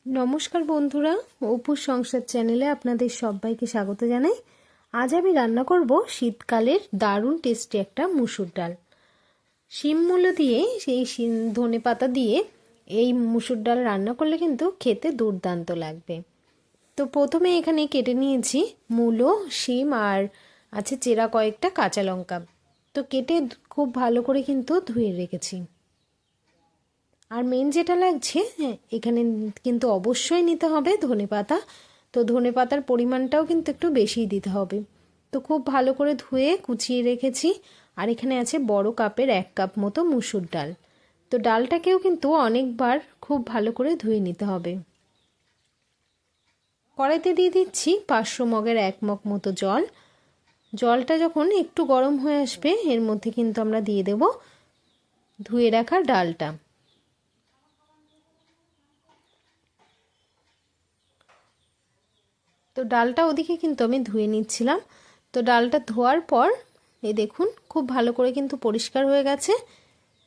নমস্কার বন্ধুরা, অপুর সংসার চ্যানেলে আপনাদের সবাইকে স্বাগত জানাই। আজ আমি রান্না করব শীতকালের দারুণ টেস্টি একটা মুসুর ডাল। শিম মূলো দিয়ে সেই ধনে পাতা দিয়ে এই মুসুর ডাল রান্না করলে কিন্তু খেতে দুর্দান্ত লাগবে। তো প্রথমে এখানে কেটে নিয়েছি মূলো, শিম আর আছে চেরা কয়েকটা কাঁচা লঙ্কা। তো কেটে খুব ভালো করে কিন্তু ধুয়ে রেখেছি। আর মেন যেটা লাগছে, এখানে কিন্তু অবশ্যই নিতে হবে ধনেপাতা। তো ধনেপাতার পরিমাণটাও কিন্তু একটু বেশিই দিতে হবে। তো খুব ভালো করে ধুয়ে কুচিয়ে রেখেছি। আর এখানে আছে বড় কাপের 1 কাপ মতো মুসুর ডাল। তো ডালটাকেও কিন্তু অনেকবার খুব ভালো করে ধুয়ে নিতে হবে। কড়াইতে দিয়ে দিচ্ছি 500 মগের 1 মগ মতো জল। জলটা যখন একটু গরম হয়ে আসবে, এর মধ্যে কিন্তু আমরা দিয়ে দেব ধুয়ে রাখা ডালটা। তো ডালটা ওদিকে কিন্তু আমি ধুয়ে নিচ্ছিলাম। তো ডালটা ধোয়ার পর এই দেখুন খুব ভালো করে কিন্তু পরিষ্কার হয়ে গেছে।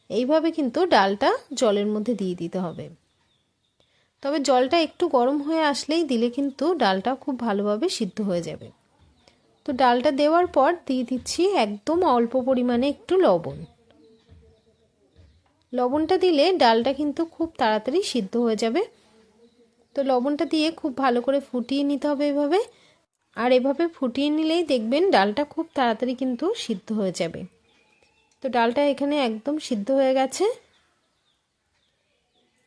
এইভাবে কিন্তু ডালটা জলের মধ্যে দিয়ে দিতে হবে। তবে জলটা একটু গরম হয়ে আসলেই দিলে কিন্তু ডালটা খুব ভালোভাবে সিদ্ধ হয়ে যাবে। তো ডালটা দেওয়ার পর দিয়ে দিচ্ছি একদম অল্প পরিমাণে একটু লবণ। লবণটা দিলে ডালটা কিন্তু খুব তাড়াতাড়ি সিদ্ধ হয়ে যাবে। তো লবণটা দিয়ে খুব ভালো করে ফুটিয়ে নিতে হবে এভাবে। আর এভাবে ফুটিয়ে নিলেই দেখবেন ডালটা খুব তাড়াতাড়ি কিন্তু সিদ্ধ হয়ে যাবে। তো ডালটা এখানে একদম সিদ্ধ হয়ে গেছে।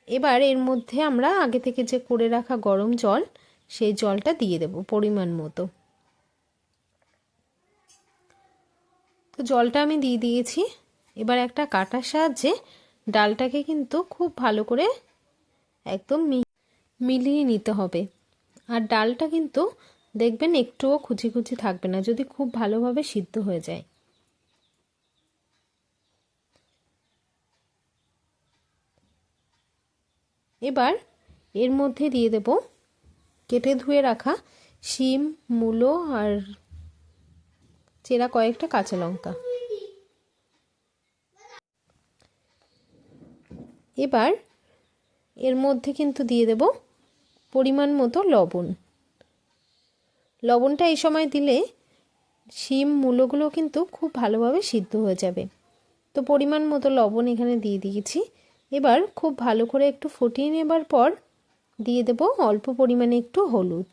এবার এর মধ্যে আমরা আগে থেকে যে করে রাখা গরম জল, সেই জলটা দিয়ে দেব পরিমাণ মতো। তো জলটা আমি দিয়ে দিয়েছি। এবার একটা কাঁটার সাহায্যে ডালটাকে কিন্তু খুব ভালো করে একদম মিলিয়ে নিতে হবে। আর ডালটা কিন্তু দেখবেন একটুও কুচি কুচি থাকবে না যদি খুব ভালোভাবে সিদ্ধ হয়ে যায়। এবার এর মধ্যে দিয়ে দেব কেটে ধুয়ে রাখা শিম, মূলো আর চেরা কয়েকটা কাঁচা লঙ্কা। এবার এর মধ্যে কিন্তু দিয়ে দেব পরিমাণ মতো লবণ। লবণটা এই সময় দিলে শিম মূলোগুলো কিন্তু খুব ভালোভাবে সিদ্ধ হয়ে যাবে। তো পরিমাণ মতো লবণ এখানে দিয়ে দিয়েছি। এবার খুব ভালো করে একটু ফুটিয়ে নেবার পর দিয়ে দেব অল্প পরিমাণে একটু হলুদ।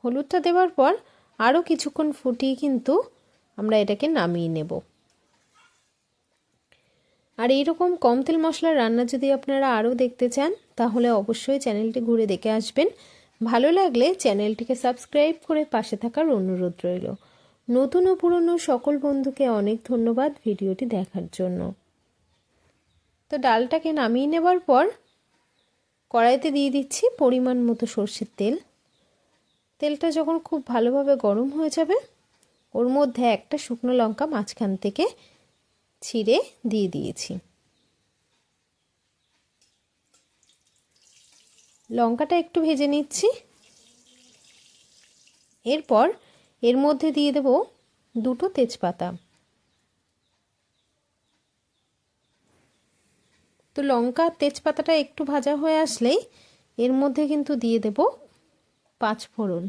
হলুদটা দেওয়ার পর আরও কিছুক্ষণ ফুটিয়ে কিন্তু আমরা এটাকে নামিয়ে নেব। আর এইরকম কম তেল মশলার রান্না যদি আপনারা আরও দেখতে চান, তাহলে অবশ্যই চ্যানেলটি ঘুরে দেখে আসবেন। ভালো লাগলে চ্যানেলটিকে সাবস্ক্রাইব করে পাশে থাকার অনুরোধ রইল। নতুন ও পুরনো সকল বন্ধুকে অনেক ধন্যবাদ ভিডিওটি দেখার জন্য। তো ডালটাকে নামিয়ে নেবার পর কড়াইতে দিয়ে দিচ্ছি পরিমাণ মতো সর্ষের তেল। তেলটা যখন খুব ভালোভাবে গরম হয়ে যাবে, ওর মধ্যে একটা শুকনো লঙ্কা মাঝখান থেকে ছিঁড়ে দিয়ে দিয়েছি। লঙ্কাটা একটু ভেজে নিচ্ছি। এরপর এর মধ্যে দিয়ে দেব 2টো তেজপাতা। তো লঙ্কা তেজপাতাটা একটু ভাজা হয়ে আসলেই এর মধ্যে কিন্তু দিয়ে দেব 5 ফোড়ন।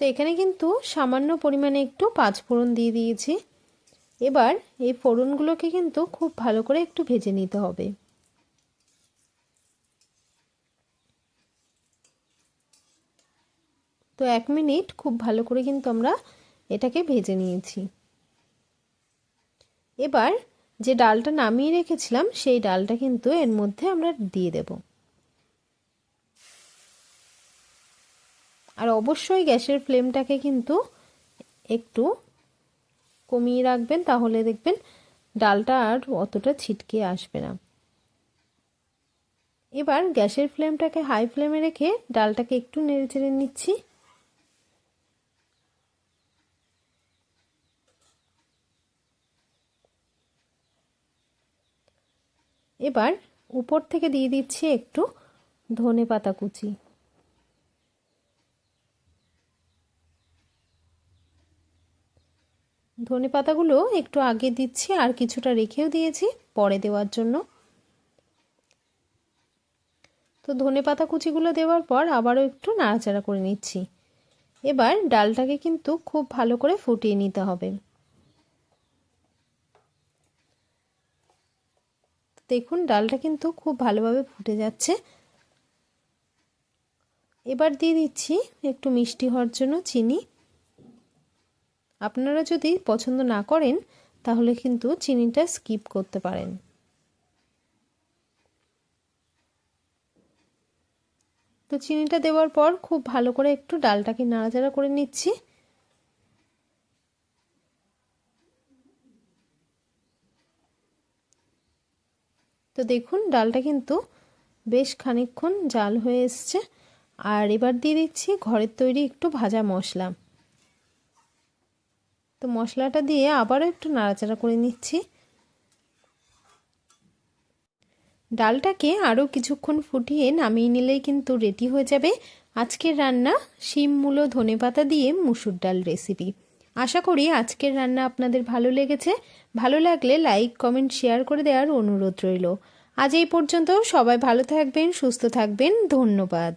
তো এখানে কিন্তু সামান্য পরিমাণে একটু 5 ফোড়ন দিয়ে দিয়েছি। এবার এই ফোড়নগুলোকে কিন্তু খুব ভালো করে একটু ভেজে নিতে হবে। তো 1 মিনিট খুব ভালো করে কিন্তু আমরা এটাকে ভেজে নিয়েছি। এবার যে ডালটা নামিয়ে রেখেছিলাম, সেই ডালটা কিন্তু এর মধ্যে আমরা দিয়ে দেব। আর অবশ্যই গ্যাসের ফ্লেমটাকে কিন্তু একটু কমিয়ে রাখবেন, তাহলে দেখবেন ডালটা আর অতটা ছিটকে আসবে না। এবার গ্যাসের ফ্লেমটাকে হাই ফ্লেমে রেখে ডালটাকে একটু নেড়েচেড়ে নিচ্ছি। এবার উপর থেকে দিয়ে দিচ্ছি একটু ধনেপাতা কুচি। ধনেপাতাগুলো একটু আগে দিচ্ছি, আর কিছুটা রেখেও দিয়েছি পরে দেওয়ার জন্য। তো ধনেপাতা কুচিগুলো দেওয়ার পর আবারও একটু নাড়াচাড়া করে নিচ্ছি। এবার ডালটাকে কিন্তু খুব ভালো করে ফুটিয়ে নিতে হবে। দেখুন ডালটা কিন্তু খুব ভালোভাবে ফুটে যাচ্ছে। এবার দিয়ে দিচ্ছি একটু মিষ্টি হওয়ার জন্য চিনি। আপনারা যদি পছন্দ না করেন তাহলে কিন্তু চিনিটা স্কিপ করতে পারেন। তো চিনিটা দেওয়ার পর খুব ভালো করে একটু ডালটাকে নাড়াচাড়া করে নিচ্ছি। তো দেখুন ডালটা কিন্তু বেশ খানিকক্ষণ জাল হয়ে এসছে। আর এবার দিয়ে দিচ্ছি ঘরের তৈরি একটু ভাজা মশলা। তো মশলাটা দিয়ে আবারও একটু নাড়াচাড়া করে নিচ্ছি। ডালটাকে আরও কিছুক্ষণ ফুটিয়ে নামিয়ে নিলেই কিন্তু রেডি হয়ে যাবে আজকের রান্না শিম মূলো ধনেপাতা দিয়ে মুসুর ডাল রেসিপি। আশা করি আজকের রান্না আপনাদের ভালো লেগেছে। ভালো লাগলে লাইক কমেন্ট শেয়ার করে দেওয়ার অনুরোধ রইল। আজ এই পর্যন্ত। সবাই ভালো থাকবেন, সুস্থ থাকবেন। ধন্যবাদ।